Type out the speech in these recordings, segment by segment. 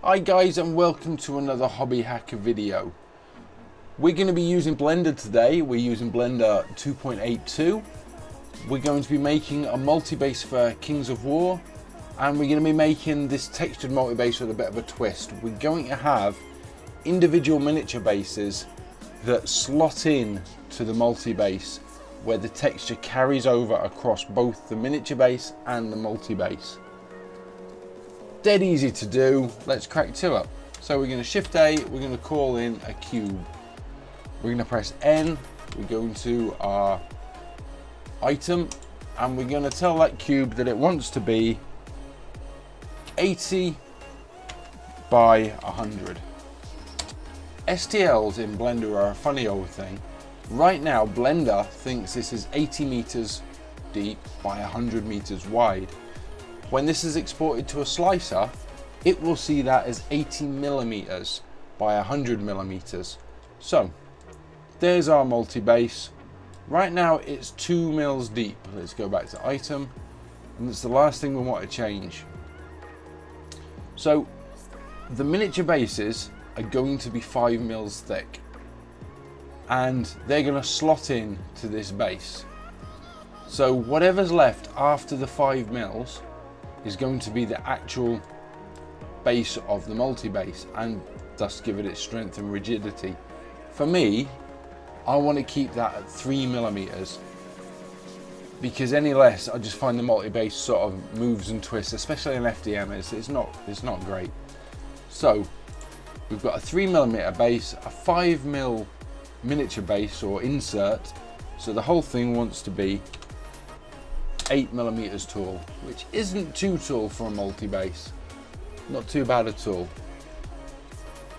Hi guys, and welcome to another hobby hacker video. We're going to be using Blender today. We're using Blender 2.82. We're going to be making a multi-base for Kings of War, and we're going to be making this textured multi-base with a bit of a twist. We're going to have individual miniature bases that slot in to the multi-base, where the texture carries over across both the miniature base and the multi-base. Dead easy to do. Let's crack to it. So we're going to shift A, we're going to call in a cube. We're going to press N, we go into our item, and we're going to tell that cube that it wants to be 80 by 100. STLs in Blender are a funny old thing. Right now Blender thinks this is 80 meters deep by 100 meters wide. When this is exported to a slicer, it will see that as 80 millimeters by 100 millimeters. So there's our multi-base. Right now it's 2 mils deep. Let's go back to item, and that's the last thing we want to change. So the miniature bases are going to be 5 mils thick, and they're going to slot in to this base. So whatever's left after the 5 mils is going to be the actual base of the multi-base, and thus give it its strength and rigidity. For me, I want to keep that at 3 millimeters, because any less I just find the multi-base sort of moves and twists, especially in FDM. It's not great. So we've got a 3 millimeter base, a 5 mil miniature base or insert, so the whole thing wants to be 8 millimeters tall, which isn't too tall for a multi-base. Not too bad at all.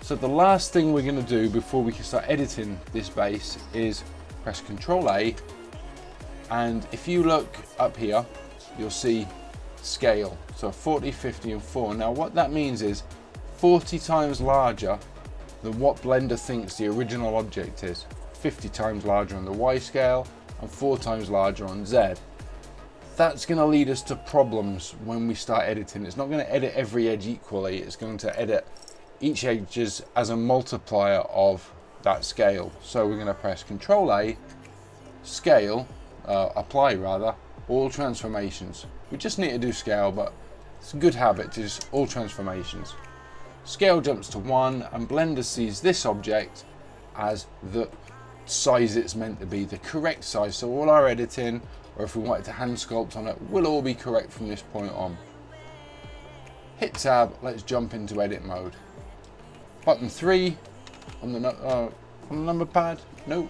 So the last thing we're going to do before we can start editing this base is press Ctrl A, and if you look up here you'll see scale, so 40, 50 and 4. Now what that means is 40 times larger than what Blender thinks the original object is, 50 times larger on the Y scale and 4 times larger on Z. That's going to lead us to problems when we start editing. It's not going to edit every edge equally, it's going to edit each edge as a multiplier of that scale. So we're going to press Ctrl A, scale, apply rather, all transformations. We just need to do scale, but it's a good habit to just all transformations. Scale jumps to 1, and Blender sees this object as the size it's meant to be, the correct size. So all our editing, or if we wanted to hand sculpt on it, will all be correct from this point on. Hit tab, let's jump into edit mode. Button 3 on the number pad, nope.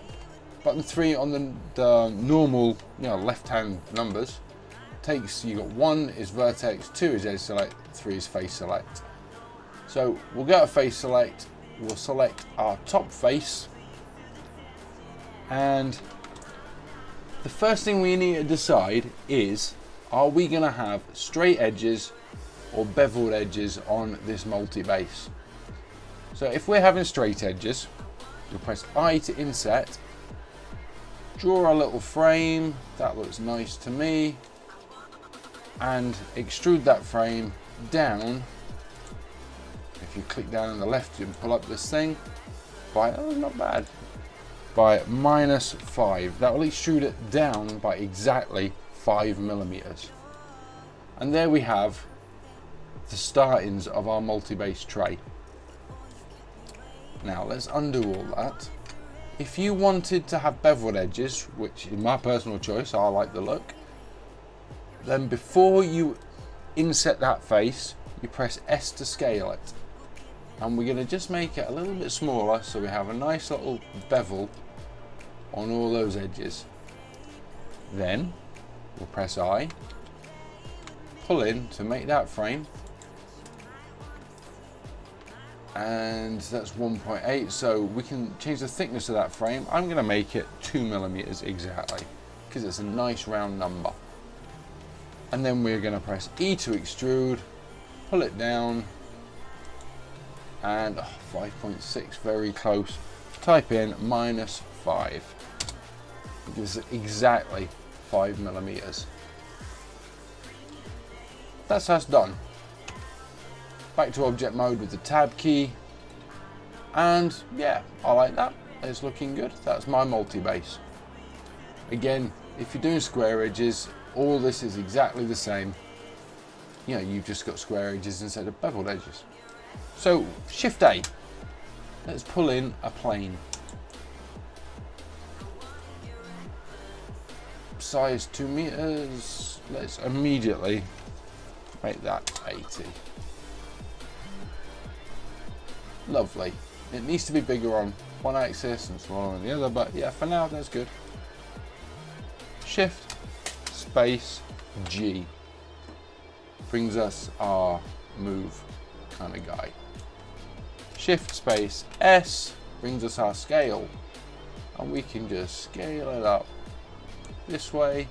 Button 3 on the normal, left hand numbers. You got 1 is vertex, 2 is edge select, 3 is face select. So we'll go to face select, we'll select our top face, and the first thing we need to decide is, are we going to have straight edges or beveled edges on this multi-base? So if we're having straight edges, you'll press I to inset, draw a little frame, that looks nice to me, and extrude that frame down. If you click down on the left, you can pull up this thing by, not bad, by -5. That will extrude it down by exactly 5 millimeters. And there we have the startings of our multi-base tray. Now let's undo all that. If you wanted to have beveled edges, which is my personal choice, I like the look, then before you inset that face, you press S to scale it. And we're going to just make it a little bit smaller, so we have a nice little bevel on all those edges. Then we'll press I, pull in to make that frame, and that's 1.8, so we can change the thickness of that frame. I'm going to make it 2 millimeters exactly, because it's a nice round number. And then we're going to press E to extrude, pull it down, and 5.6, very close. Type in -5. It gives it exactly 5 millimeters. That's us done. Back to object mode with the tab key. And yeah, I like that. It's looking good. That's my multi-base. Again, if you're doing square edges, all this is exactly the same. You know, you've just got square edges instead of beveled edges. So Shift A, let's pull in a plane. Size 2 meters. Let's immediately make that 80. Lovely. It needs to be bigger on one axis and smaller on the other, but yeah, for now that's good. Shift space G brings us our move kind of guy. Shift space S brings us our scale, and we can just scale it up this way.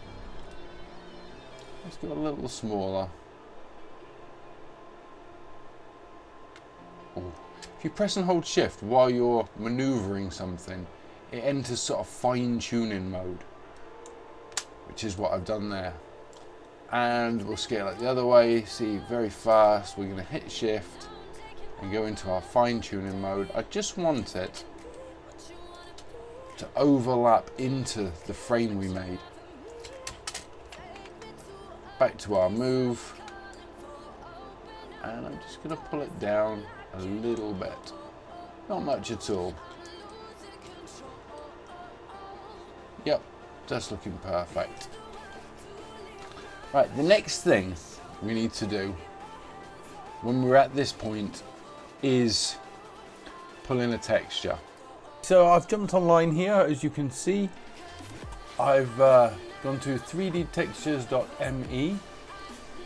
Let's go a little smaller. Ooh. If you press and hold Shift while you're maneuvering something, it enters sort of fine-tuning mode, which is what I've done there. And we'll scale it the other way. See, very fast. We're going to hit Shift and go into our fine-tuning mode. I just want it to overlap into the frame we made. Back to our move, and I'm just going to pull it down a little bit, not much at all. Yep, that's looking perfect. Right, the next thing we need to do when we're at this point is pull in a texture. So I've jumped online here, as you can see. I've gone to 3dtextures.me,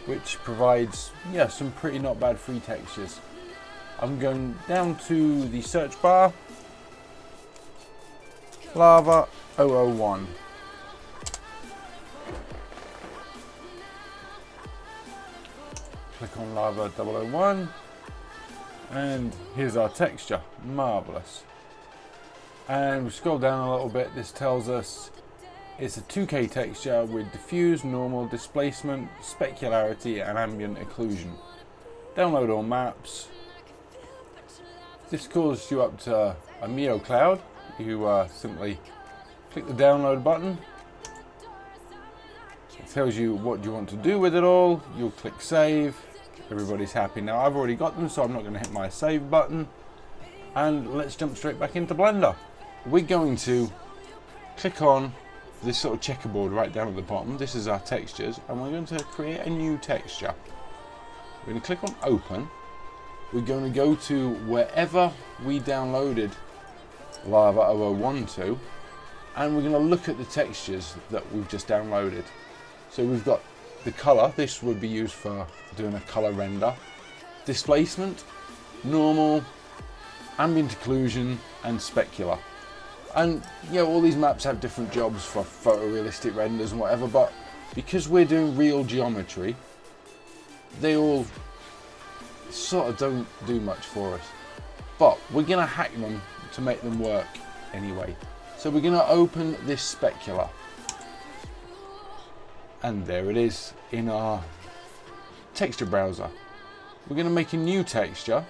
which provides some pretty not bad free textures. I'm going down to the search bar, Lava 001. Click on Lava 001, and here's our texture. Marvelous. And we scroll down a little bit. This tells us it's a 2K texture with diffuse, normal, displacement, specularity, and ambient occlusion. Download all maps. This calls you up to a Mio cloud. You simply click the download button. It tells you what you want to do with it all. You'll click save. Everybody's happy. Now I've already got them, so I'm not going to hit my save button. And let's jump straight back into Blender. We're going to click on this sort of checkerboard right down at the bottom. This is our textures, and we're going to create a new texture. We're going to click on open. We're going to go to wherever we downloaded Lava 001 to, and we're going to look at the textures that we've just downloaded. So we've got the color. This would be used for doing a color render. Displacement, normal, ambient occlusion, and specular. And all these maps have different jobs for photorealistic renders and whatever, but because we're doing real geometry, they all sort of don't do much for us. But we're going to hack them to make them work anyway. So we're going to open this specular. And there it is in our texture browser. We're going to make a new texture.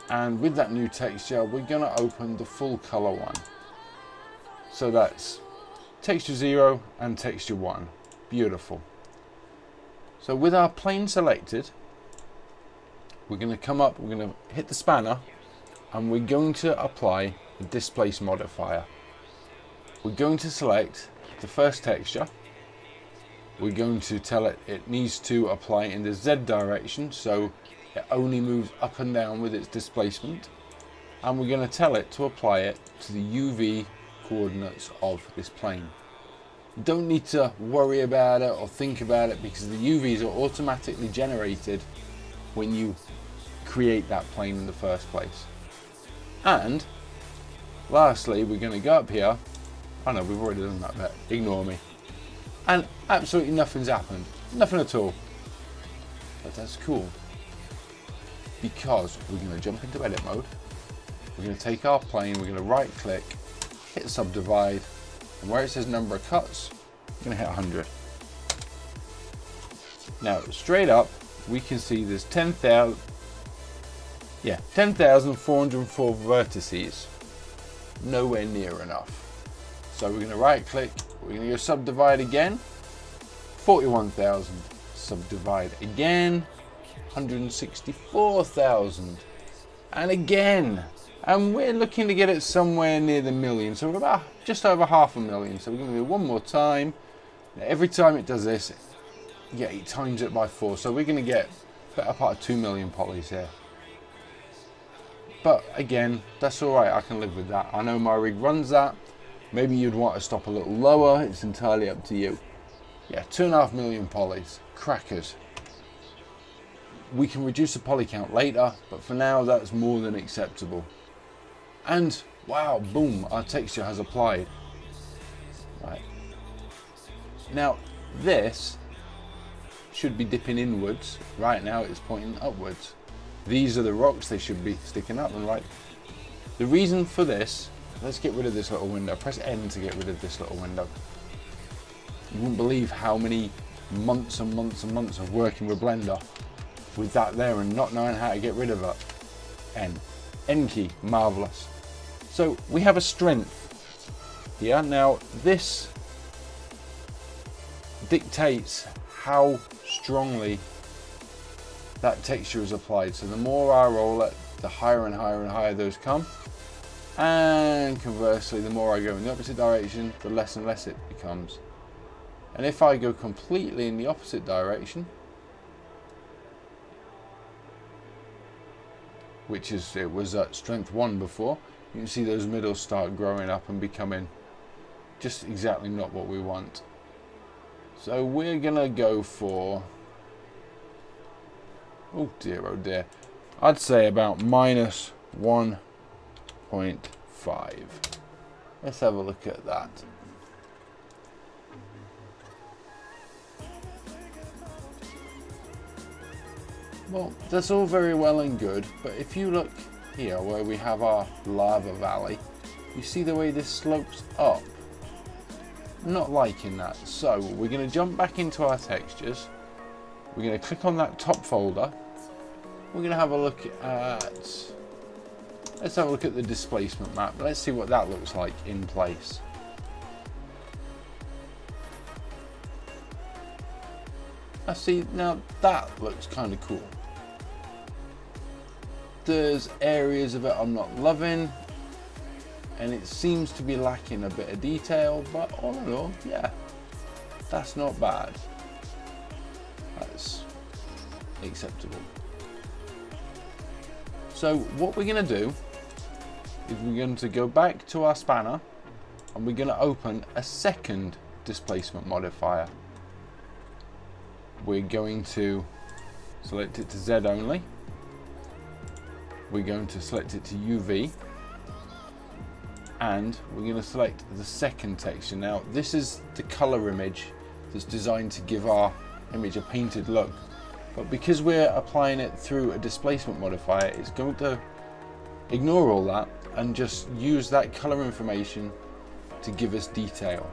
And with that new texture, we're going to open the full color one. So that's texture 0 and texture 1. Beautiful. So with our plane selected, we're going to come up, we're going to hit the spanner, and we're going to apply the displace modifier. We're going to select the first texture. We're going to tell it it needs to apply in the Z direction, so it only moves up and down with its displacement, and we're going to tell it to apply it to the UV coordinates of this plane. You don't need to worry about it or think about it, because the UVs are automatically generated when you create that plane in the first place. And lastly, we're going to go up here. Oh no, we've already done that bit, ignore me. And absolutely nothing's happened, nothing at all. But that's cool, because we're going to jump into edit mode. We're going to take our plane, we're going to right click, hit subdivide, and where it says number of cuts, we're going to hit 100. Now straight up, we can see there's 10,404 vertices. Nowhere near enough. So we're going to right click, we're going to go subdivide again, 41,000, subdivide again, 164,000, and again, and we're looking to get it somewhere near the million, so we're about just over 500,000. So we're going to do one more time. Now, every time it does this, yeah, it times it by 4, so we're going to get better part of 2 million polys here. But again, that's alright, I can live with that. I know my rig runs that. Maybe you'd want to stop a little lower, it's entirely up to you. Yeah, 2.5 million polys, crackers. We can reduce the poly count later, but for now that's more than acceptable. And wow, boom, our texture has applied. Right. Now this should be dipping inwards. Right now it's pointing upwards. These are the rocks, they should be sticking up and right. The reason for this, let's get rid of this little window. Press N to get rid of this little window. You wouldn't believe how many months and months and months of working with Blender with that there and not knowing how to get rid of it. N key, marvelous. So we have a strength here. Now this dictates how strongly that texture is applied. So the more I roll it, the higher and higher and higher those come. And conversely, the more I go in the opposite direction, the less and less it becomes. And if I go completely in the opposite direction, which is, it was at strength 1 before, you can see those middles start growing up and becoming just exactly not what we want. So we're gonna go for, oh dear, I'd say about minus 1.5. Let's have a look at that. Well, that's all very well and good, but if you look here where we have our lava valley, you see the way this slopes up. I'm not liking that. So we're going to jump back into our textures. We're going to click on that top folder. We're going to have a look at, let's have a look at the displacement map. Let's see what that looks like in place. I see, now that looks kind of cool. There's areas of it I'm not loving, and it seems to be lacking a bit of detail, but all in all, yeah, that's not bad. That's acceptable. So what we're going to do is we're going to go back to our spanner and we're going to open a second displacement modifier. We're going to select it to Z only. We're going to select it to UV, and we're going to select the second texture. Now this is the color image that's designed to give our image a painted look, but because we're applying it through a displacement modifier, it's going to ignore all that and just use that color information to give us detail.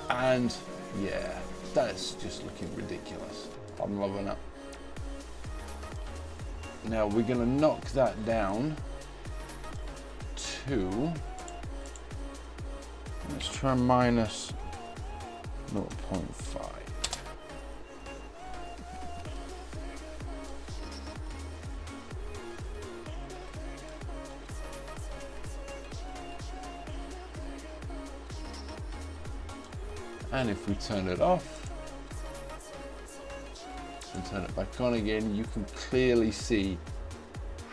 And yeah, that's just looking ridiculous. I'm loving it. Now we're going to knock that down to, let's try minus 0.5. And if we turn it off and turn it back on again, you can clearly see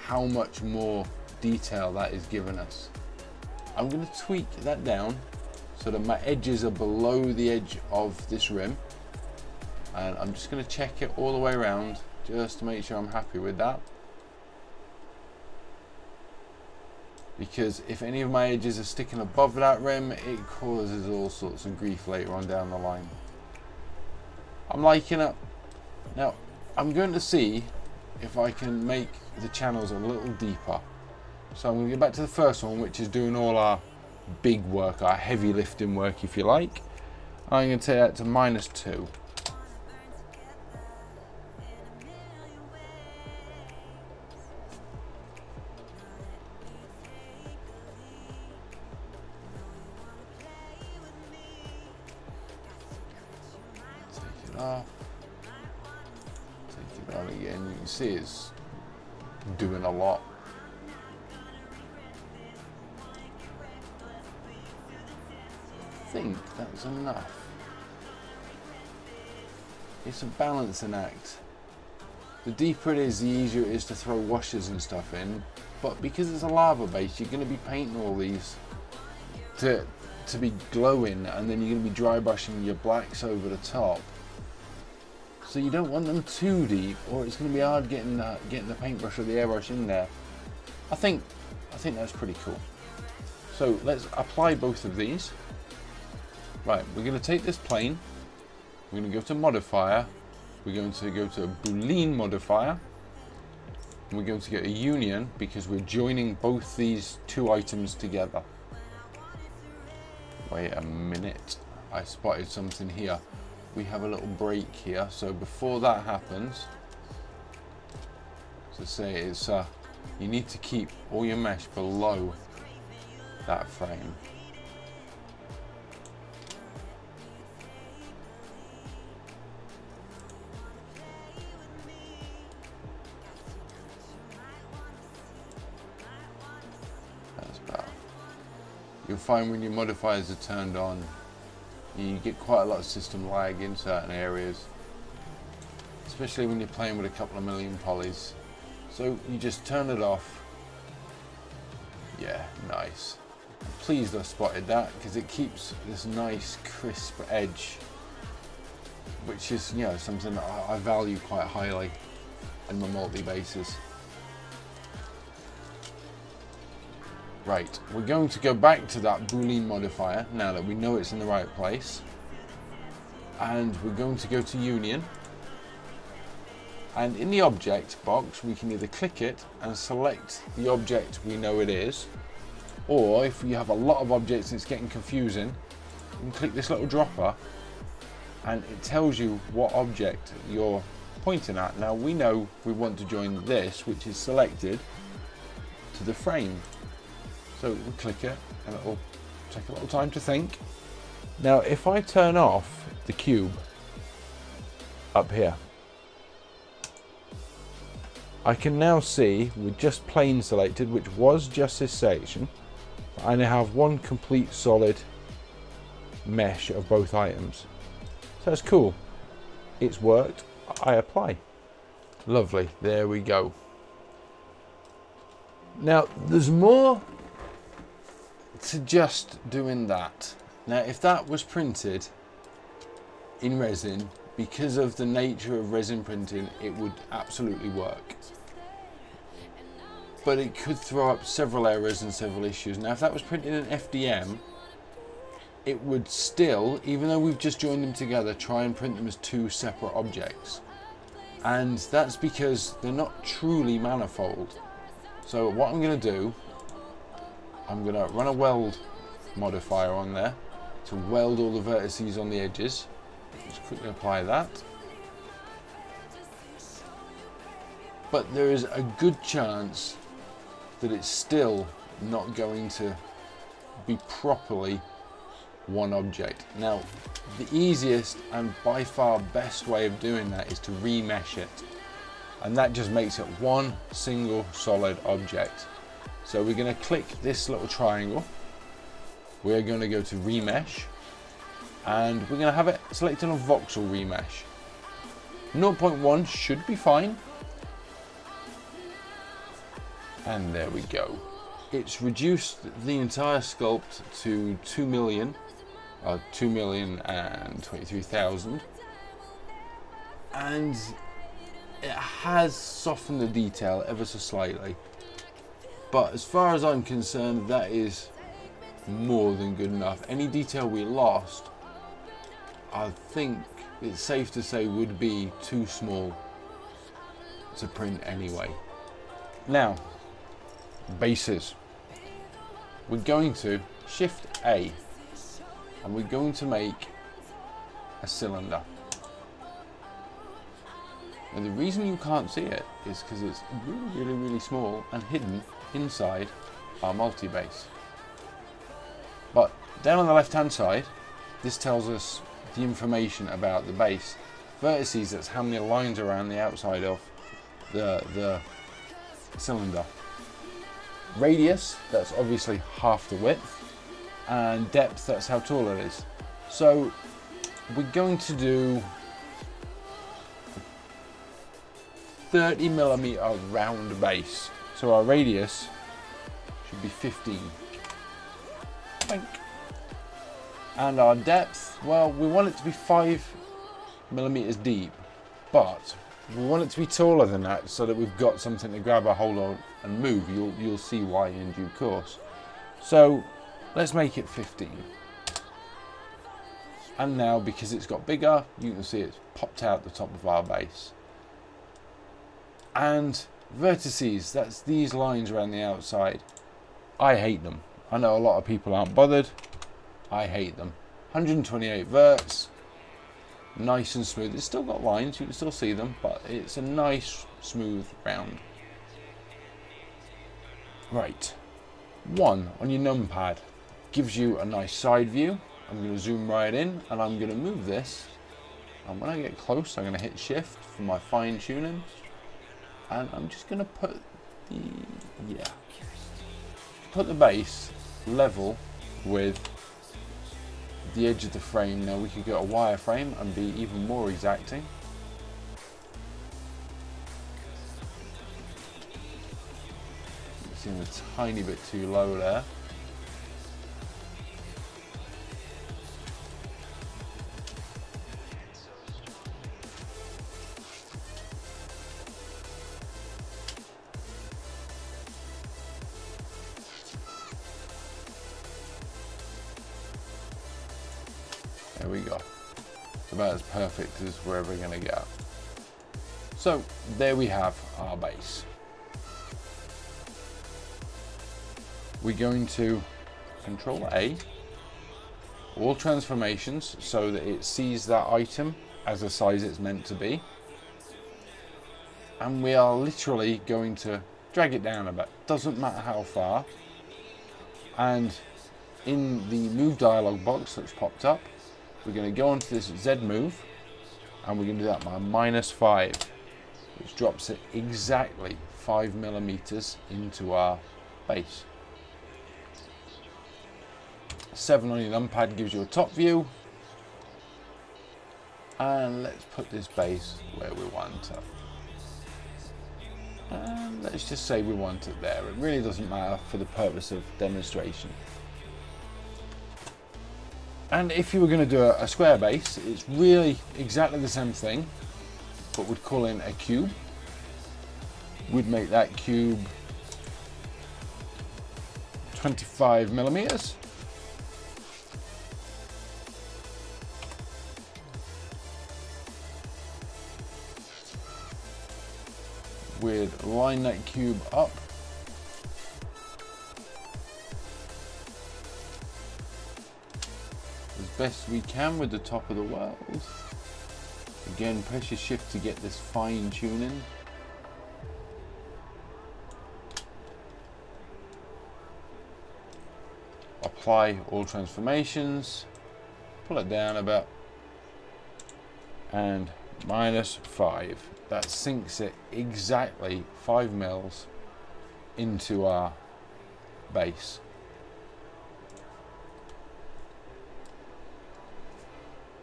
how much more detail that is giving us. I'm going to tweak that down so that my edges are below the edge of this rim, and I'm just going to check it all the way around just to make sure I'm happy with that, because if any of my edges are sticking above that rim, it causes all sorts of grief later on down the line. I'm liking it. Now I'm going to see if I can make the channels a little deeper. So I'm going to go back to the first one, which is doing all our big work, our heavy lifting work if you like. I'm going to take that to -2. and again, you can see it's doing a lot. I think that's enough. It's a balancing act. The deeper it is, the easier it is to throw washers and stuff in, but because it's a lava base, you're going to be painting all these to be glowing, and then you're going to be dry brushing your blacks over the top. So you don't want them too deep, or it's going to be hard getting the paintbrush or the airbrush in there. I think that's pretty cool. So let's apply both of these. Right, we're going to take this plane, we're going to go to modifier, we're going to go to a Boolean modifier, and we're going to get a union because we're joining both these two items together. Wait a minute, I spotted something here. We have a little break here, so before that happens, so say it's you need to keep all your mesh below that frame. That's better. You'll find when your modifiers are turned on, you get quite a lot of system lag in certain areas, especially when you're playing with a couple of million polys. So you just turn it off. Yeah, nice. I'm pleased I spotted that because it keeps this nice crisp edge, which is, you know, something that I value quite highly in my multi-bases. Right, we're going to go back to that Boolean modifier now that we know it's in the right place, and we're going to go to union, and in the object box we can either click it and select the object we know it is, or if you have a lot of objects and it's getting confusing, you can click this little dropper and it tells you what object you're pointing at. Now we know we want to join this, which is selected, to the frame. So we click it and it'll take a little time to think. Now if I turn off the cube up here, I can now see with just plane selected, which was just this section, I now have one complete solid mesh of both items. So that's cool. It's worked. I apply. Lovely. There we go. Now there's more to just doing that. Now if that was printed in resin, because of the nature of resin printing, it would absolutely work, but it could throw up several errors and several issues. Now if that was printed in FDM, it would still, even though we've just joined them together, try and print them as two separate objects, and that's because they're not truly manifold. So what I'm going to do, I'm going to run a weld modifier on there to weld all the vertices on the edges. Just quickly apply that. But there is a good chance that it's still not going to be properly one object. Now, the easiest and by far best way of doing that is to remesh it. And that just makes it one single solid object. So we're going to click this little triangle, we're going to go to remesh, and we're going to have it selected on voxel remesh. 0.1 should be fine, and there we go. It's reduced the entire sculpt to 2,023,000, and it has softened the detail ever so slightly. But as far as I'm concerned, that is more than good enough. Any detail we lost, I think it's safe to say would be too small to print anyway. Now, bases. We're going to Shift A and we're going to make a cylinder. And the reason you can't see it is because it's really small and hidden inside our multi-base. But down on the left hand side, this tells us the information about the base. Vertices, that's how many lines are around the outside of. the cylinder. Radius, that's obviously half the width, and depth, that's how tall it is. So we're going to do 30mm round base. So our radius should be 15. Think. And our depth, well, we want it to be 5mm deep, but we want it to be taller than that so that we've got something to grab a hold on and move. You'll see why in due course. So let's make it 15. And now, because it's got bigger, you can see it's popped out the top of our base. And vertices, that's these lines around the outside. I hate them. I know a lot of people aren't bothered. I hate them. 128 verts. Nice and smooth. It's still got lines, you can still see them, but it's a nice smooth round. Right, 1 on your numpad gives you a nice side view. I'm going to zoom right in and I'm going to move this, and when I get close I'm going to hit shift for my fine tuning, and I'm just going to put the base level with the edge of the frame. Now we could get a wireframe and be even more exacting. It seems a tiny bit too low there. There we go. It's about as perfect as we're ever going to get. So there we have our base. We're going to Control A, all transformations, so that it sees that item as a size it's meant to be. And we are literally going to drag it down a bit. Doesn't matter how far. And in the move dialog box that's popped up, we're going to go onto this Z move, and we're going to do that by -5, which drops it exactly 5mm into our base. 7 on your numpad gives you a top view, and let's put this base where we want it. And let's just say we want it there. It really doesn't matter for the purpose of demonstration. And if you were going to do a square base, it's really exactly the same thing, but we'd call in a cube. We'd make that cube 25mm. We'd line that cube up. As best we can with the top of the world. Again, press your shift to get this fine tuning. Apply all transformations, pull it down a bit, and -5. That sinks it exactly 5mm into our base.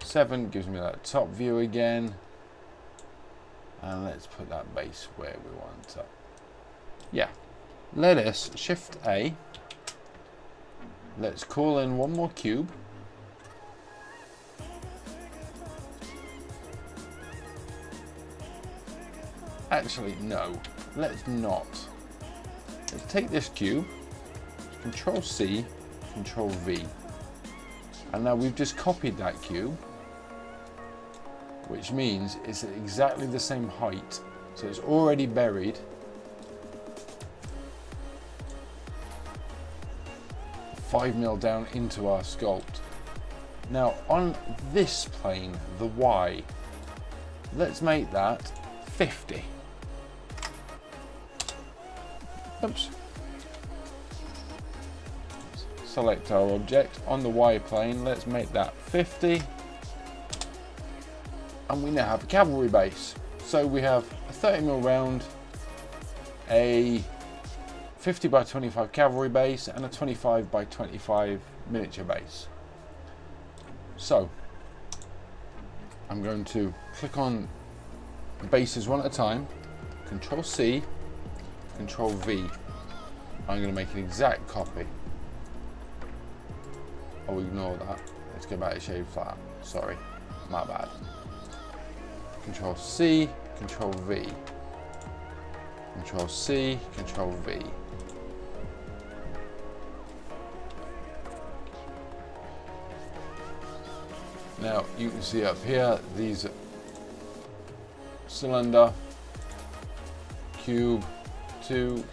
Seven gives me that top view again, and let's put that base where we want it. Yeah, let us shift A. Let's call in one more cube. Actually, no, let's not. Let's take this cube, Control C, Control V. And now we've just copied that cube, which means it's at exactly the same height. So it's already buried 5mm down into our sculpt. Now on this plane, the Y, let's make that 50. Oops. Select our object on the Y plane, let's make that 50. And we now have a cavalry base. So we have a 30mm round a 50 by 25 cavalry base and a 25 by 25 miniature base. So I'm going to click on the bases one at a time, Control C, Control V. I'm going to make an exact copy. Oh, ignore that. Let's go back to shade flat. Sorry, my bad. Control C, Control V. Control C, Control V. Now you can see up here, these are cylinder, cube 2,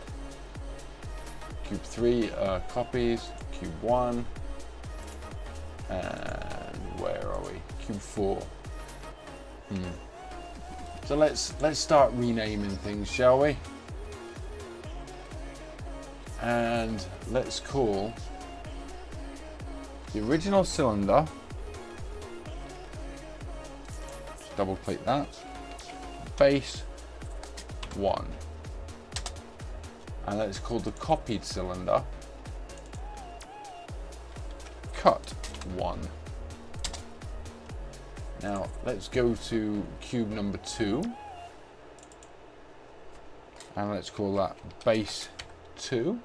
cube 3 copies, cube 1, and where are we? Cube 4. So let's start renaming things, shall we? And let's call the original cylinder, double click that, base 1. And let's call the copied cylinder cut 1. Now let's go to cube number 2 and let's call that base 2,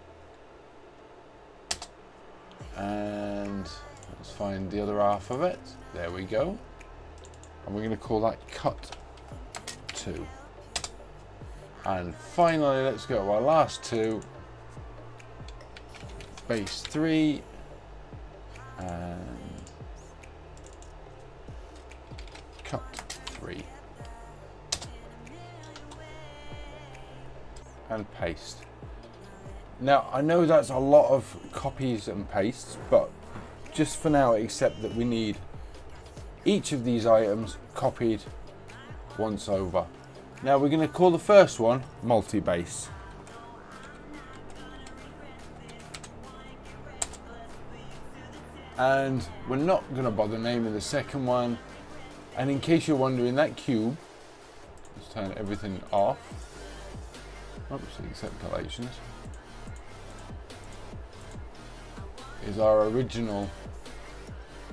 and let's find the other half of it. There we go. And we're going to call that cut 2. And finally, let's go to our last two, base 3 and cut 3, and paste. Now I know that's a lot of copies and pastes, but just for now accept that we need each of these items copied once over. Now we're going to call the first one multi-base. And we're not going to bother naming the second one. And in case you're wondering, that cube, let's turn everything off. Oops, except collections. Is our original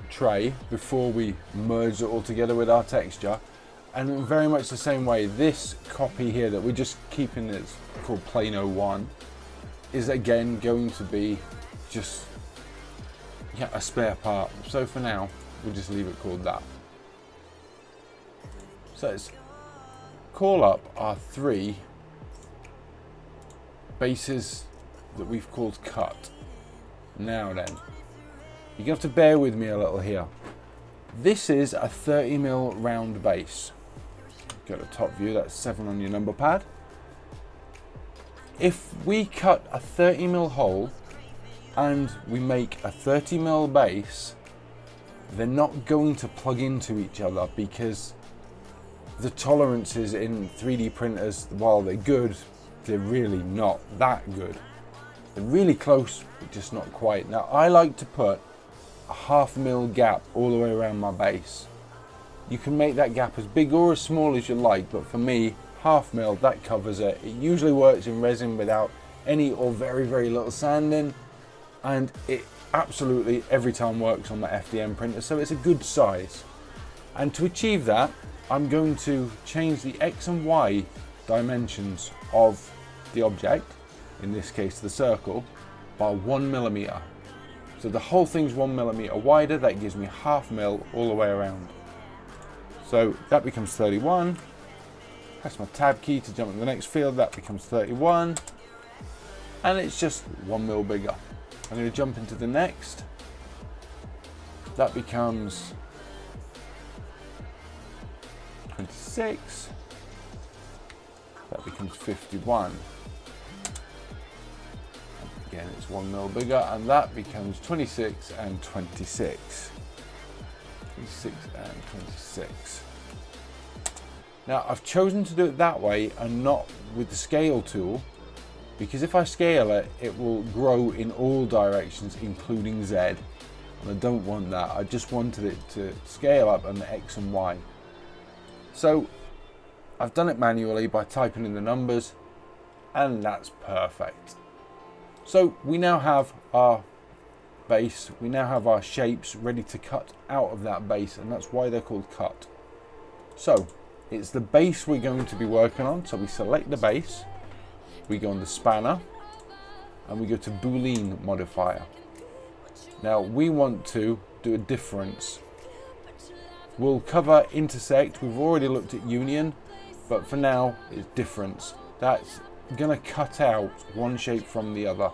tray before we merge it all together with our texture. And in very much the same way, this copy here that we're just keeping, it's called Plano 1, is again going to be just a spare part. So for now, we'll just leave it called that. So let's call up our 3 bases that we've called cut. Now then, you're going to have to bear with me a little here. This is a 30mm round base. Go to top view, that's 7 on your number pad. If we cut a 30mm hole and we make a 30mm base, they're not going to plug into each other because the tolerances in 3D printers, while they're good, they're really not that good. They're really close, but just not quite. Now I like to put a 1/2 mil gap all the way around my base. You can make that gap as big or as small as you like, but for me, 1/2 mil, that covers it. It usually works in resin without any or very, very little sanding, and it absolutely every time works on my FDM printer, so it's a good size. And to achieve that, I'm going to change the X and Y dimensions of the object, in this case the circle, by 1mm. So the whole thing's 1mm wider. That gives me 1/2 mil all the way around. So that becomes 31. Press my tab key to jump to the next field. That becomes 31. And it's just 1 mil bigger. I'm going to jump into the next. That becomes 26. That becomes 51. Again, it's 1 mil bigger, and that becomes 26 and 26. 26 and 26. Now, I've chosen to do it that way and not with the scale tool, because if I scale it, it will grow in all directions, including Z. And I don't want that. I just wanted it to scale up on the X and Y. So I've done it manually by typing in the numbers, and that's perfect. So we now have our base, we now have our shapes ready to cut out of that base, and that's why they're called cut. So it's the base we're going to be working on, so we select the base, we go on the spanner, and we go to Boolean modifier. Now we want to do a difference. We'll cover intersect, we've already looked at union, but for now it's difference. That's going to cut out one shape from the other.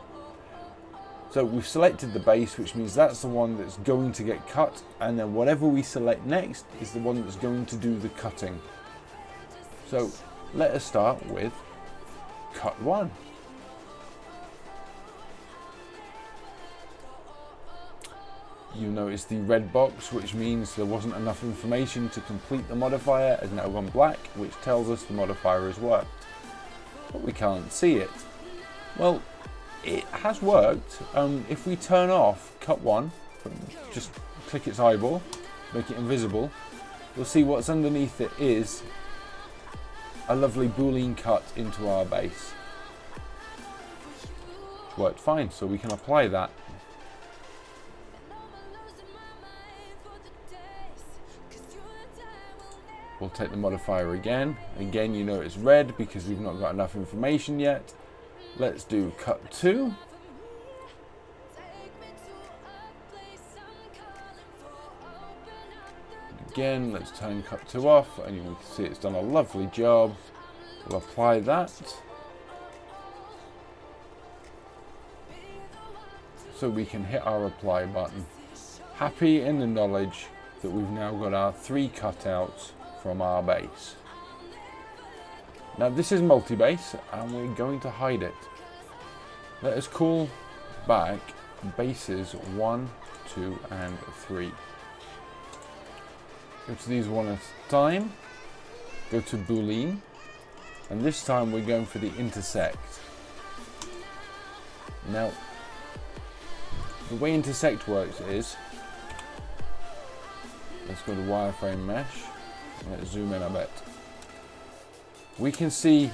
So we've selected the base, which means that's the one that's going to get cut, and then whatever we select next is the one that's going to do the cutting. So let us start with cut 1. You notice the red box, which means there wasn't enough information to complete the modifier, has now gone black, which tells us the modifier has worked. But we can't see it. Well, it has worked. If we turn off cut 1, just click its eyeball, make it invisible, you'll see what's underneath it is a lovely Boolean cut into our base. It's worked fine, so we can apply that. We'll take the modifier again. Again, you know it's red because we've not got enough information yet. Let's do cut 2. Again, let's turn cut 2 off, and you can see it's done a lovely job. We'll apply that. So we can hit our apply button. Happy in the knowledge that we've now got our 3 cutouts from our base. Now this is multi-base, and we're going to hide it. Let us call back bases 1, 2, and 3. Go to these one at a time. Go to Boolean, and this time we're going for the intersect. Now, the way intersect works is, let's go to wireframe mesh. Let's zoom in a bit. We can see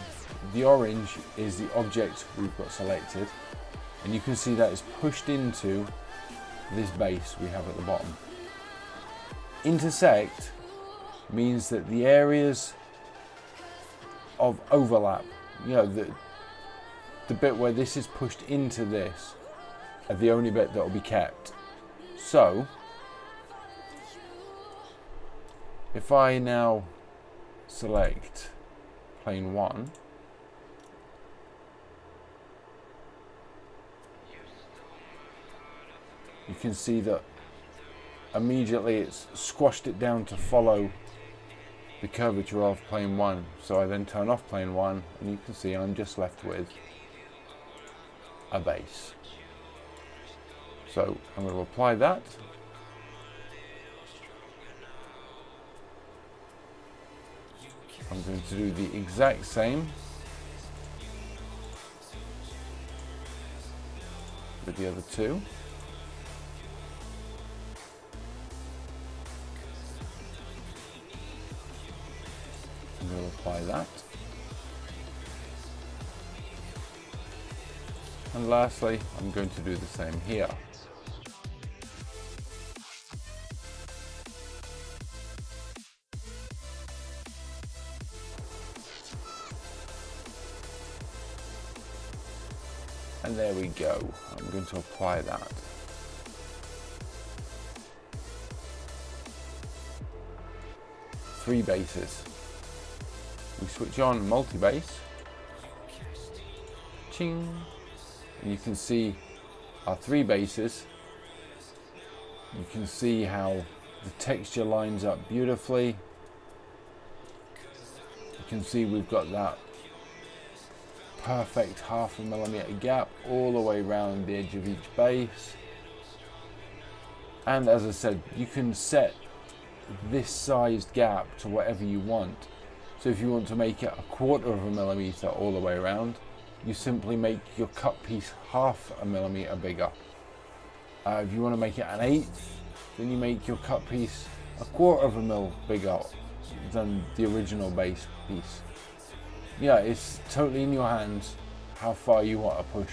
the orange is the object we've got selected, and you can see that is pushed into this base we have at the bottom. Intersect means that the areas of overlap, you know, the bit where this is pushed into this, are the only bit that will be kept. So if I now select plane 1, you can see that immediately it's squashed it down to follow the curvature of plane 1. So I then turn off plane 1, and you can see I'm just left with a base. So I'm going to apply that. I'm going to do the exact same with the other 2. I'm going to apply that. And lastly, I'm going to do the same here. And there we go. I'm going to apply that. Three bases. We switch on multi-base. Ching. And you can see our 3 bases. You can see how the texture lines up beautifully. You can see we've got that perfect 0.5 mm gap all the way around the edge of each base. And as I said, you can set this sized gap to whatever you want. So if you want to make it 1/4 mm all the way around, you simply make your cut piece 0.5 mm bigger. If you want to make it 1/8, then you make your cut piece 1/4 mm bigger than the original base piece. Yeah, it's totally in your hands. how far you want to push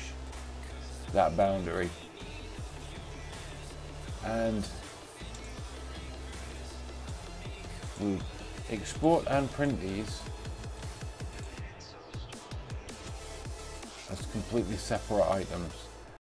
that boundary. And we export and print these as completely separate items.